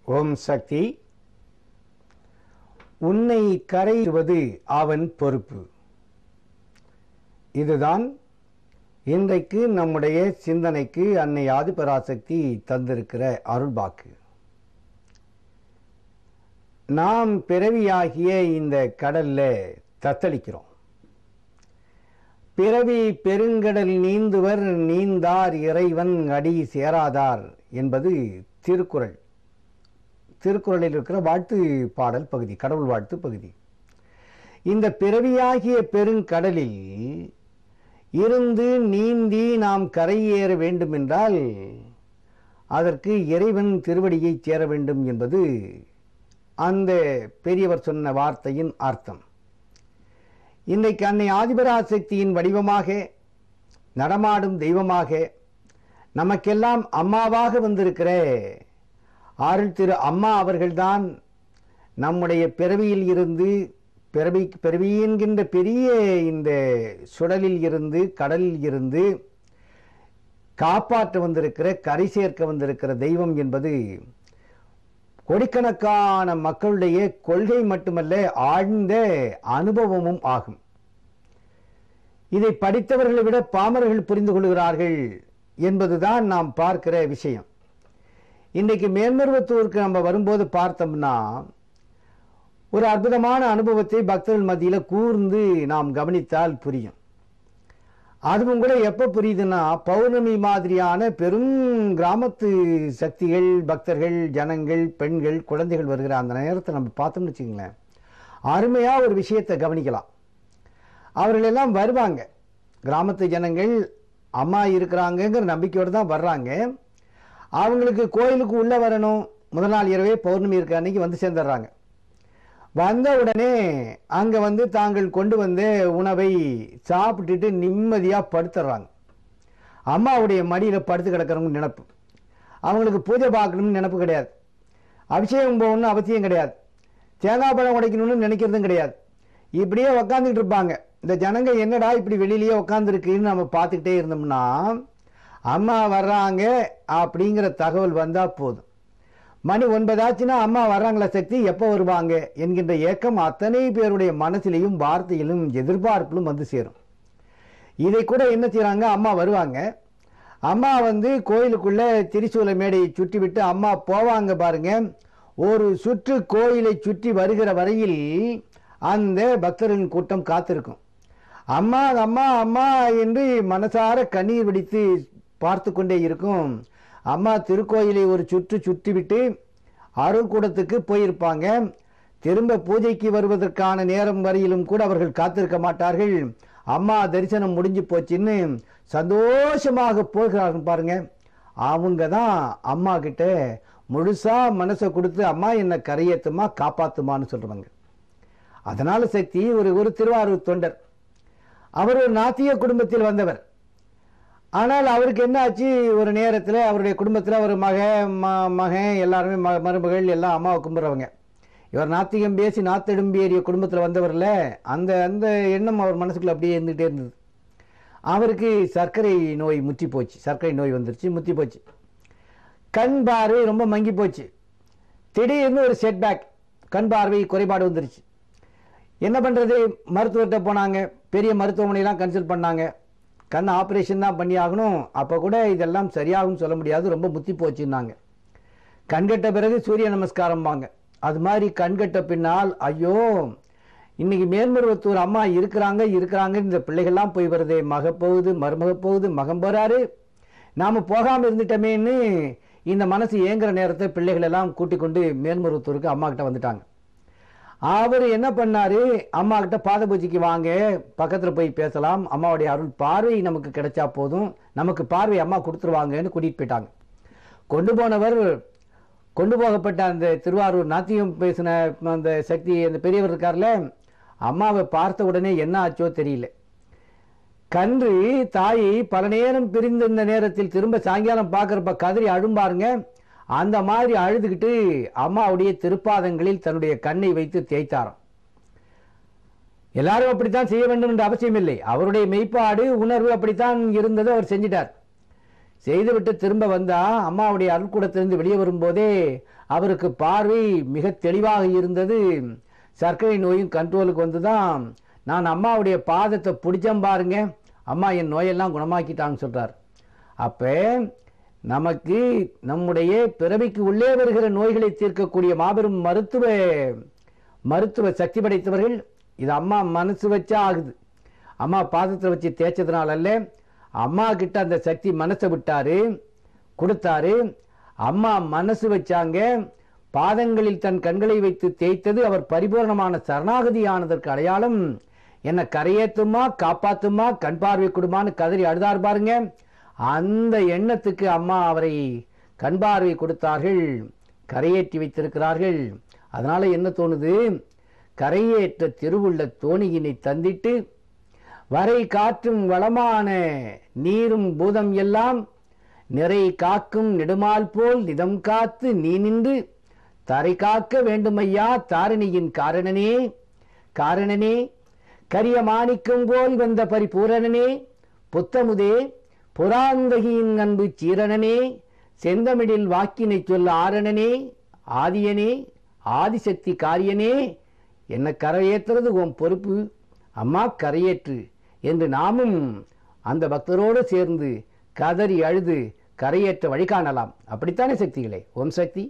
ஓம் சக்தி. உன்னை கரைவது அவன் பொறுப்பு. இதுதான் இன்றைக்கு நம்முடைய சிந்தனைக்கு அன்னை ஆதிபராசக்தி தந்திருக்கிற அருள்வாக்கு. நாம் பிறவியாகிய இந்த கடல்ல தத்தளிக்கிறோம். பிறவி பெருங்கடல் நீந்துவர் நீந்தார் இறைவன் அடி சேராதார் என்பது திருக்குறள். திருக்குறளில் இருக்கிற வாழ்த்து பாடல் பகுதி, கடவுள் வாழ்த்து பகுதி. இந்த பிறவியாகிய பெருங்கடலில் இருந்து நீந்தி நாம் கரையேற வேண்டும் என்றால் அதற்கு இறைவன் திருவடியை சேர வேண்டும் என்பது அந்த பெரியவர் சொன்ன வார்த்தையின் அர்த்தம். இன்றைக்கு அன்னை ஆதிபராசக்தியின் வடிவமாக, நடமாடும் தெய்வமாக, நமக்கெல்லாம் அம்மாவாக வந்திருக்கிற அருள் திரு அம்மா அவர்கள்தான் நம்முடைய பிறவியில் இருந்து, பிறவி என்கின்ற பெரிய இந்த சுடலில் இருந்து, கடலில் இருந்து காப்பாற்ற வந்திருக்கிற, கரை சேர்க்க வந்திருக்கிற தெய்வம் என்பது கோடிக்கணக்கான மக்களுடைய கொள்கை மட்டுமல்ல, ஆழ்ந்த அனுபவமும் ஆகும். இதை படித்தவர்களை விட பாமரர்கள் புரிந்து கொள்கிறார்கள் என்பதுதான் நாம் பார்க்கிற விஷயம். இன்றைக்கு மேல்மருவத்தூருக்கு நம்ம வரும்போது பார்த்தோம்னா ஒரு அற்புதமான அனுபவத்தை பக்தர்கள் மத்தியில் கூர்ந்து நாம் கவனித்தால் புரியும். அதுவும் கூட எப்போ புரியுதுன்னா, பௌர்ணமி மாதிரியான பெரும் கிராமத்து சக்திகள், பக்தர்கள், ஜனங்கள், பெண்கள், குழந்தைகள் வருகிற அந்த நேரத்தை நம்ம பார்த்தோம்னு வச்சுக்கோங்களேன், அருமையாக ஒரு விஷயத்தை கவனிக்கலாம். அவர்கள் எல்லாம் வருவாங்க. கிராமத்து ஜனங்கள் அம்மா இருக்கிறாங்கங்கிற நம்பிக்கையோடு தான் வர்றாங்க. அவங்களுக்கு கோயிலுக்கு உள்ளே வரணும், முதல் நாள் இரவே பௌர்ணமி இருக்க அன்னைக்கு வந்து சேர்ந்துடுறாங்க. வந்த உடனே அங்கே வந்து தாங்கள் கொண்டு வந்த உணவை சாப்பிட்டுட்டு நிம்மதியாக படுத்துடுறாங்க. அம்மாவுடைய மடியில் படுத்து கிடக்கிறவங்க நினப்பு. அவங்களுக்கு பூஜை பார்க்கணும்னு நினப்பு கிடையாது, அபிஷேகம் போகணும்னு அவசியம் கிடையாது, தேங்காய் பழம் உடைக்கணும்னு நினைக்கிறதும் கிடையாது. இப்படியே உக்காந்துக்கிட்டு இருப்பாங்க. இந்த ஜனங்க என்னடா இப்படி வெளியிலேயே உக்காந்துருக்குன்னு நம்ம பார்த்துக்கிட்டே இருந்தோம்னா, அம்மா வர்றாங்க அப்படிங்கிற தகவல் வந்தால் போதும். மணி 9 ஆச்சுன்னா அம்மா வர்றாங்களா சக்தி, எப்போ வருவாங்க என்கின்ற ஏக்கம் அத்தனை பேருடைய மனசிலையும் வார்த்தையிலும் எதிர்பார்ப்பிலும் வந்து சேரும். இதை கூட என்ன செய்கிறாங்க, அம்மா வருவாங்க. அம்மா வந்து கோயிலுக்குள்ள திரிசூல மேடையை சுற்றி விட்டு அம்மா போவாங்க பாருங்க. ஒரு சுற்று கோயிலை சுற்றி வருகிற வரையில் அந்த பக்தர்களின் கூட்டம் காத்திருக்கும். அம்மா அம்மா அம்மா என்று மனசார கண்ணீர் வெடித்து பார்த்து கொண்டே இருக்கும். அம்மா திருக்கோயிலை ஒரு சுற்றி விட்டு அருள் கூடத்துக்கு போயிருப்பாங்க. திரும்ப பூஜைக்கு வருவதற்கான நேரம் வரையிலும் கூட அவர்கள் காத்திருக்க மாட்டார்கள். அம்மா தரிசனம் முடிஞ்சு போச்சுன்னு சந்தோஷமாக போகிறார்கள் பாருங்க. அவங்க தான் அம்மா கிட்ட முழுசா மனசை கொடுத்து அம்மா என்னை கரையேத்துமா காப்பாத்துமான்னு சொல்றவங்க. அதனால சக்தி ஒரு திருவாரூர் தொண்டர், அவர் ஒரு நாத்திய குடும்பத்தில் வந்தவர். ஆனால் அவருக்கு என்ன ஆச்சு, ஒரு நேரத்தில் அவருடைய குடும்பத்தில் ஒரு மகன் எல்லாருமே மருமகள் எல்லாம் அம்மாவை கும்பிட்றவங்க. இவர் நாத்திகம் பேசி நாத்தெடும்பி ஏறிய குடும்பத்தில் வந்தவரில் அந்த அந்த எண்ணம் அவர் மனசுக்குள்ள அப்படியே இருந்துகிட்டே இருந்தது. அவருக்கு சர்க்கரை நோய் முற்றி போச்சு. சர்க்கரை நோய் வந்துருச்சு, முற்றி போச்சு. கண் பார்வை ரொம்ப மங்கி போச்சு. திடீர்னு ஒரு செட்பேக், கண் பார்வை குறைபாடு வந்துருச்சு. என்ன பண்ணுறது, மருத்துவர்கிட்ட போனாங்க. பெரிய மருத்துவமனையெல்லாம் கன்சல்ட் பண்ணாங்க. கண் ஆப்ரேஷன் தான் பண்ணி ஆகணும். அப்போ கூட இதெல்லாம் சரியாகும் சொல்ல முடியாது, ரொம்ப முத்தி போச்சுன்னாங்க. கண்கட்ட பிறகு சூரிய நமஸ்காரம் வாங்க. அது மாதிரி கண்கட்ட பின்னால் ஐயோ இன்னைக்கு மேல்மருவத்தூர் அம்மா இருக்கிறாங்க இந்த பிள்ளைகள்லாம் போய் வருதே, மக போகுது, மருமக போகுது, மகம் போறாரு, நாம் போகாமல் இருந்துட்டோமேன்னு இந்த மனசு ஏங்குற நேரத்தை பிள்ளைகள் எல்லாம் கூட்டிக் கொண்டு மேல்மருவத்தூருக்கு அம்மா கிட்ட வந்துட்டாங்க. அவர் என்ன பண்ணாரு, அம்மா கிட்ட பாத பூஜைக்கு வாங்க, பக்கத்தில் போய் பேசலாம், அம்மாவுடைய அருள் பார்வை நமக்கு கிடைச்சா போதும், நமக்கு பார்வை அம்மா கொடுத்துருவாங்கன்னு கூட்டிகிட்டு போயிட்டாங்க. கொண்டு போகப்பட்ட அந்த திருவாரூர் நாத்தியம் பேசின அந்த சக்தி, அந்த பெரியவர் இருக்கார்ல, அம்மாவை பார்த்த உடனே என்ன ஆச்சோ தெரியல. கன்று தாயை பல நேரம் பிரிந்திருந்த நேரத்தில் திரும்ப சாயங்காலம் பார்க்குறப்ப கதறி அழும்பாருங்க, அந்த மாதிரி அழுதுகிட்டு அம்மாவுடைய திருப்பாதங்களில் தன்னுடைய கண்ணை வைத்து தேய்த்தாராம். எல்லாரும் அப்படித்தான் செய்ய வேண்டும் என்ற அவசியம் இல்லை. அவருடைய மெய்ப்பாடு உணர்வு அப்படித்தான் இருந்தது. அவர் செஞ்சிட்டார். செய்துவிட்டு திரும்ப வந்தா அம்மாவுடைய அருள்கூடத்திலிருந்து வெளியே வரும்போதே அவருக்கு பார்வை மிக தெளிவாக இருந்தது. சர்க்கரை நோயும் கண்ட்ரோலுக்கு வந்துதான். நான் அம்மாவுடைய பாதத்தை பிடிச்சம் பாருங்க, அம்மா என் நோயெல்லாம் குணமாக்கிட்டான்னு சொல்றார். அப்ப நமக்கு நம்முடைய பிறவிக்கு உள்ளே வருகிற நோய்களை தீர்க்கக்கூடிய மாபெரும் மருத்துவ சக்தி படைத்தவர்கள். இது அம்மா மனசு வச்சா ஆகுது. அம்மா பாதத்தில் வச்சு தேய்ச்சதுனால அல்ல, அம்மா கிட்ட அந்த சக்தி மனசை விட்டாரு, கொடுத்தாரு. அம்மா மனசு வச்சாங்க, பாதங்களில் தன் கண்களை வைத்து தேய்த்தது அவர் பரிபூர்ணமான சரணாகதியானதற்கு அடையாளம். என்ன கரையேத்துமா, காப்பாத்துமா, கண் பார்வை கொடுமான்னு கதறி அழுதார் பாருங்க. அந்த எண்ணத்துக்கு அம்மா அவரை கண் பார்வை கொடுத்தார்கள், கரையேற்றி வைத்திருக்கிறார்கள். அதனால என்ன தோணுது, கரையேற்ற திருவுள்ள தோணியினை தந்திட்டு வரை காற்றும் வளமான நீரும் பூதம் எல்லாம் நிறை காக்கும் நெடுமால் போல் நிதம் காத்து நீ நின்று தரை காக்க வேண்டுமையா தாரிணியின் காரணனே கரிய மாணிக்கம் போல் வந்த பரிபூரணனே புத்தமுதே புராந்தகியின் அன்பு சீரணனே செந்தமிழில் வாக்கினை சொல்ல ஆரணனே ஆதியனே ஆதிசக்தி காரியனே என்ன கரையேற்றுறது உன் பொறுப்பு, அம்மா கரையேற்று என்று நாமும் அந்த பக்தரோடு சேர்ந்து கதறி அழுது கரையேற்ற வழி காணலாம். அப்படித்தானே சக்திகளே? ஓம் சக்தி.